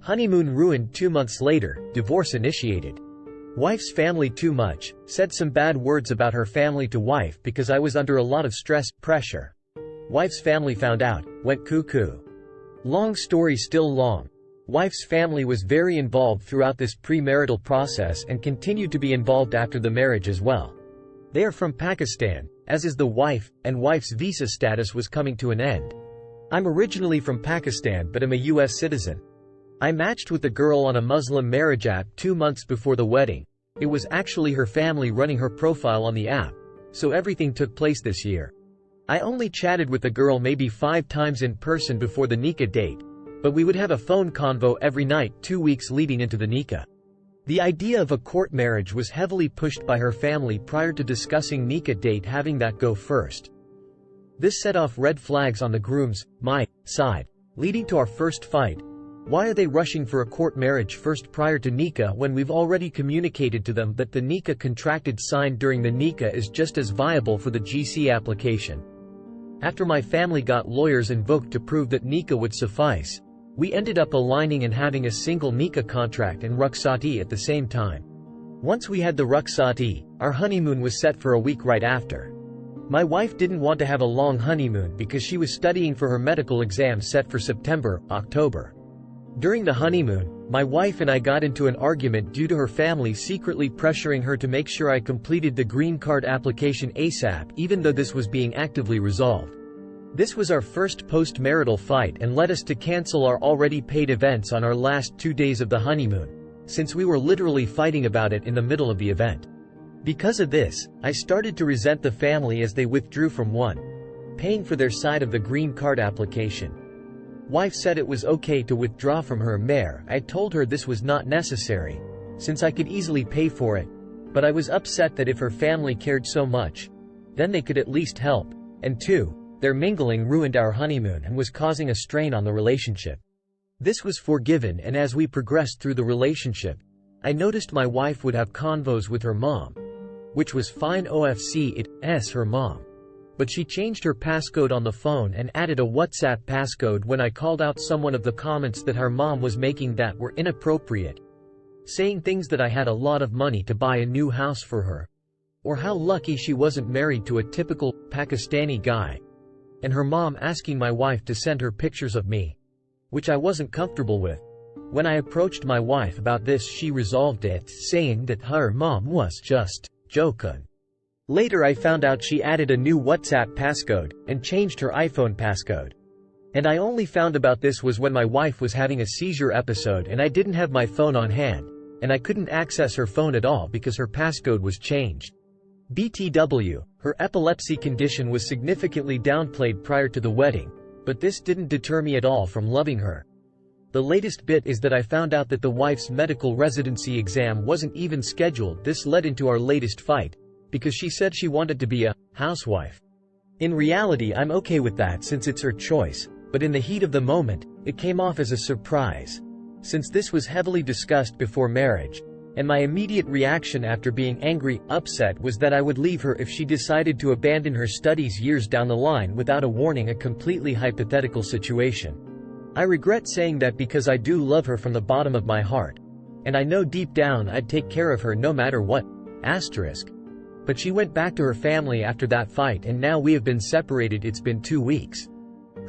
Honeymoon ruined 2 months later, divorce initiated. Wife's family too much, said some bad words about her family to wife because I was under a lot of stress, pressure. Wife's family found out, went cuckoo. Long story still long. Wife's family was very involved throughout this premarital process and continued to be involved after the marriage as well. They are from Pakistan, as is the wife, and wife's visa status was coming to an end. I'm originally from Pakistan but am a US citizen. I matched with the girl on a Muslim marriage app 2 months before the wedding. It was actually her family running her profile on the app, so everything took place this year. I only chatted with the girl maybe 5 times in person before the nikah date, but we would have a phone convo every night 2 weeks leading into the nikah. The idea of a court marriage was heavily pushed by her family prior to discussing nikah date having that go first. This set off red flags on the groom's, my, side, leading to our first fight. Why are they rushing for a court marriage first prior to nikah when we've already communicated to them that the nikah contracted signed during the nikah is just as viable for the GC application? After my family got lawyers invoked to prove that nikah would suffice, we ended up aligning and having a single nikah contract and rukhsati at the same time. Once we had the rukhsati, our honeymoon was set for a week right after. My wife didn't want to have a long honeymoon because she was studying for her medical exam set for September, October. During the honeymoon, my wife and I got into an argument due to her family secretly pressuring her to make sure I completed the green card application ASAP even though this was being actively resolved. This was our first post-marital fight and led us to cancel our already paid events on our last 2 days of the honeymoon, since we were literally fighting about it in the middle of the event. Because of this, I started to resent the family as they withdrew from paying for their side of the green card application. Wife said it was okay to withdraw from her mare. I told her this was not necessary, since I could easily pay for it, but I was upset that if her family cared so much, then they could at least help. And 2, their mingling ruined our honeymoon and was causing a strain on the relationship. This was forgiven, and as we progressed through the relationship, I noticed my wife would have convos with her mom, which was fine. It's her mom. But she changed her passcode on the phone and added a WhatsApp passcode when I called out someone of the comments that her mom was making that were inappropriate, saying things that I had a lot of money to buy a new house for her, or how lucky she wasn't married to a typical Pakistani guy, and her mom asking my wife to send her pictures of me, which I wasn't comfortable with. When I approached my wife about this, she resolved it, saying that her mom was just joking. Later I found out she added a new WhatsApp passcode, and changed her iPhone passcode. And I only found about this was when my wife was having a seizure episode and I didn't have my phone on hand, and I couldn't access her phone at all because her passcode was changed. BTW, her epilepsy condition was significantly downplayed prior to the wedding, but this didn't deter me at all from loving her. The latest bit is that I found out that the wife's medical residency exam wasn't even scheduled. This led into our latest fight, because she said she wanted to be a housewife. In reality, I'm okay with that since it's her choice, but in the heat of the moment, it came off as a surprise, since this was heavily discussed before marriage, and my immediate reaction after being angry, upset was that I would leave her if she decided to abandon her studies years down the line without a warning, a completely hypothetical situation. I regret saying that because I do love her from the bottom of my heart, and I know deep down I'd take care of her no matter what. But she went back to her family after that fight, and now we have been separated. It's been 2 weeks.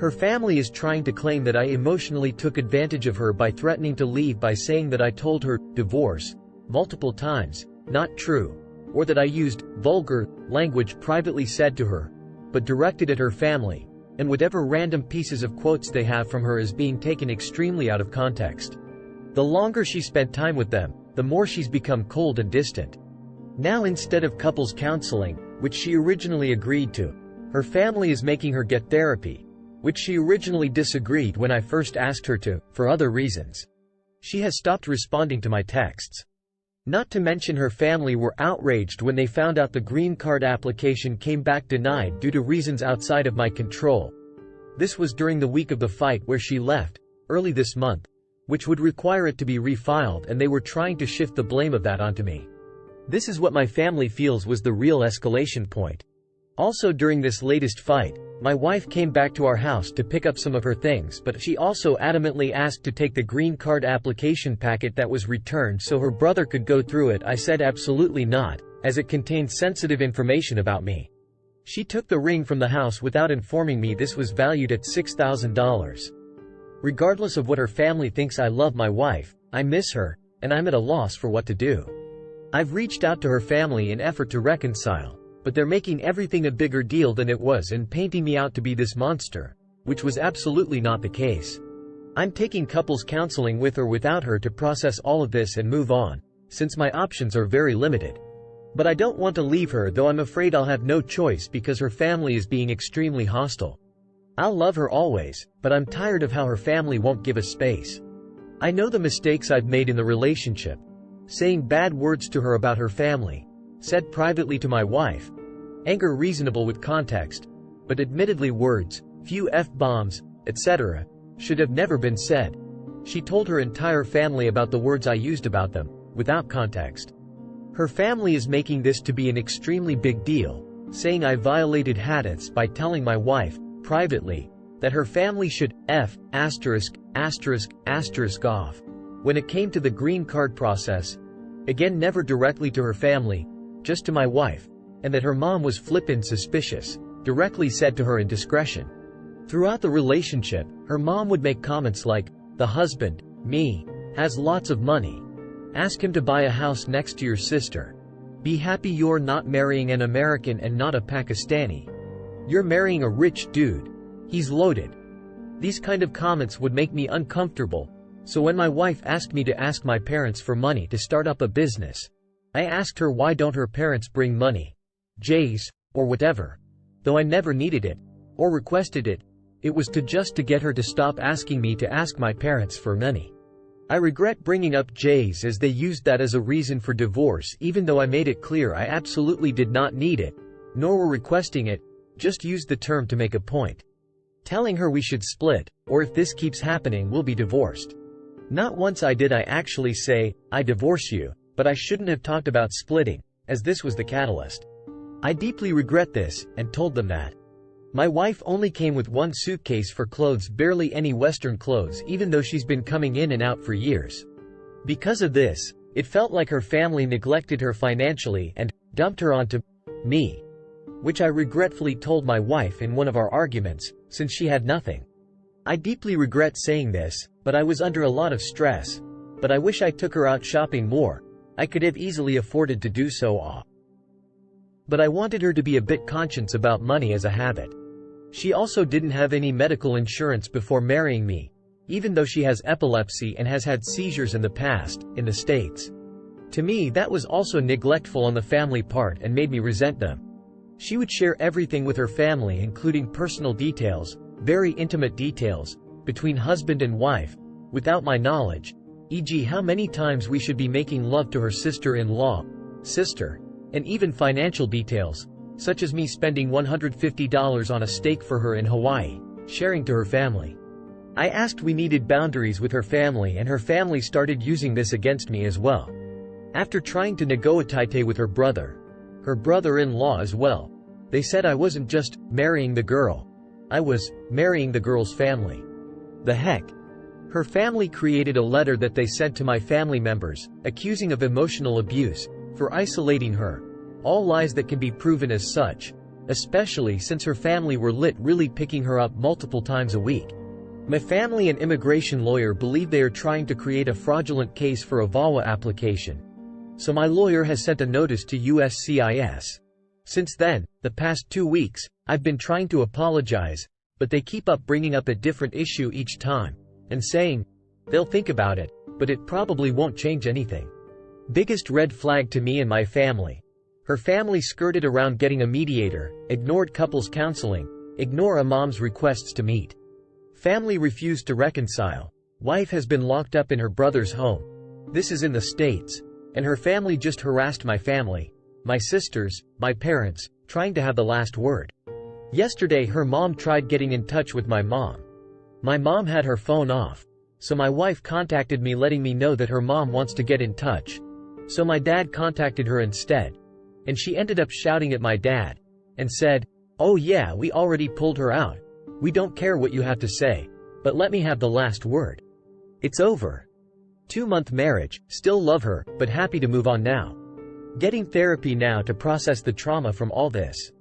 Her family is trying to claim that I emotionally took advantage of her by threatening to leave by saying that I told her divorce multiple times, not true, or that I used vulgar language privately said to her, but directed at her family, and whatever random pieces of quotes they have from her is being taken extremely out of context. The longer she spent time with them, the more she's become cold and distant. Now, instead of couples counseling, which she originally agreed to, her family is making her get therapy, which she originally disagreed when I first asked her to, for other reasons. She has stopped responding to my texts. Not to mention her family were outraged when they found out the green card application came back denied due to reasons outside of my control. This was during the week of the fight where she left, early this month, which would require it to be refiled, and they were trying to shift the blame of that onto me. This is what my family feels was the real escalation point. Also, during this latest fight, My wife came back to our house to pick up some of her things, but she also adamantly asked to take the green card application packet that was returned so her brother could go through it. I said absolutely not, as it contained sensitive information about me. She took the ring from the house without informing me this was valued at $6,000. Regardless of what her family thinks, I love my wife, I miss her, and I'm at a loss for what to do. I've reached out to her family in effort to reconcile, but they're making everything a bigger deal than it was and painting me out to be this monster, which was absolutely not the case. I'm taking couples counseling with or without her to process all of this and move on, since my options are very limited. But I don't want to leave her, though I'm afraid I'll have no choice because her family is being extremely hostile. I'll love her always, but I'm tired of how her family won't give us space. I know the mistakes I've made in the relationship. Saying bad words to her about her family, said privately to my wife. Anger reasonable with context, but admittedly words, few F-bombs, etc., should have never been said. She told her entire family about the words I used about them, without context. Her family is making this to be an extremely big deal, saying I violated hadiths by telling my wife, privately, that her family should off. When it came to the green card process, again never directly to her family, just to my wife, and that her mom was flippin' suspicious, directly said to her in discretion. Throughout the relationship, her mom would make comments like, the husband, me, has lots of money. Ask him to buy a house next to your sister. Be happy you're not marrying an American and not a Pakistani. You're marrying a rich dude. He's loaded. These kind of comments would make me uncomfortable, so when my wife asked me to ask my parents for money to start up a business, I asked her why don't her parents bring money, J's, or whatever. Though I never needed it, or requested it, it was just to get her to stop asking me to ask my parents for money. I regret bringing up J's as they used that as a reason for divorce, even though I made it clear I absolutely did not need it, nor were requesting it, just used the term to make a point. Telling her we should split, or if this keeps happening we'll be divorced. Not once did I actually say, I divorce you, but I shouldn't have talked about splitting, as this was the catalyst. I deeply regret this, and told them that. My wife only came with one suitcase for clothes, barely any Western clothes, even though she's been coming in and out for years. Because of this, it felt like her family neglected her financially and dumped her onto me, which I regretfully told my wife in one of our arguments, since she had nothing. I deeply regret saying this, but I was under a lot of stress. But I wish I took her out shopping more. I could have easily afforded to do so. But I wanted her to be a bit conscious about money as a habit. She also didn't have any medical insurance before marrying me, even though she has epilepsy and has had seizures in the past, in the States. To me that was also neglectful on the family part and made me resent them. She would share everything with her family, including personal details, very intimate details, between husband and wife, without my knowledge, e.g. how many times we should be making love to her sister-in-law, and even financial details, such as me spending $150 on a steak for her in Hawaii, sharing to her family. I asked we needed boundaries with her family, and her family started using this against me as well. After trying to negotiate with her brother-in-law as well, they said I wasn't just marrying the girl, I was marrying the girl's family. The heck? Her family created a letter that they sent to my family members, accusing of emotional abuse, for isolating her. All lies that can be proven as such, especially since her family were really picking her up multiple times a week. My family and immigration lawyer believe they are trying to create a fraudulent case for a VAWA application. So my lawyer has sent a notice to USCIS. Since then, the past 2 weeks, I've been trying to apologize, but they keep up bringing up a different issue each time, and saying, they'll think about it, but it probably won't change anything. Biggest red flag to me and my family. Her family skirted around getting a mediator, ignored couples counseling, ignore a mom's requests to meet. Family refused to reconcile. Wife has been locked up in her brother's home. This is in the States. And her family just harassed my family, my sisters, my parents, trying to have the last word. Yesterday her mom tried getting in touch with my mom. My mom had her phone off. So my wife contacted me letting me know that her mom wants to get in touch. So my dad contacted her instead. And she ended up shouting at my dad, and said, "Oh yeah, we already pulled her out. We don't care what you have to say. But let me have the last word. It's over. 2-month marriage, still love her, but happy to move on now. Getting therapy now to process the trauma from all this."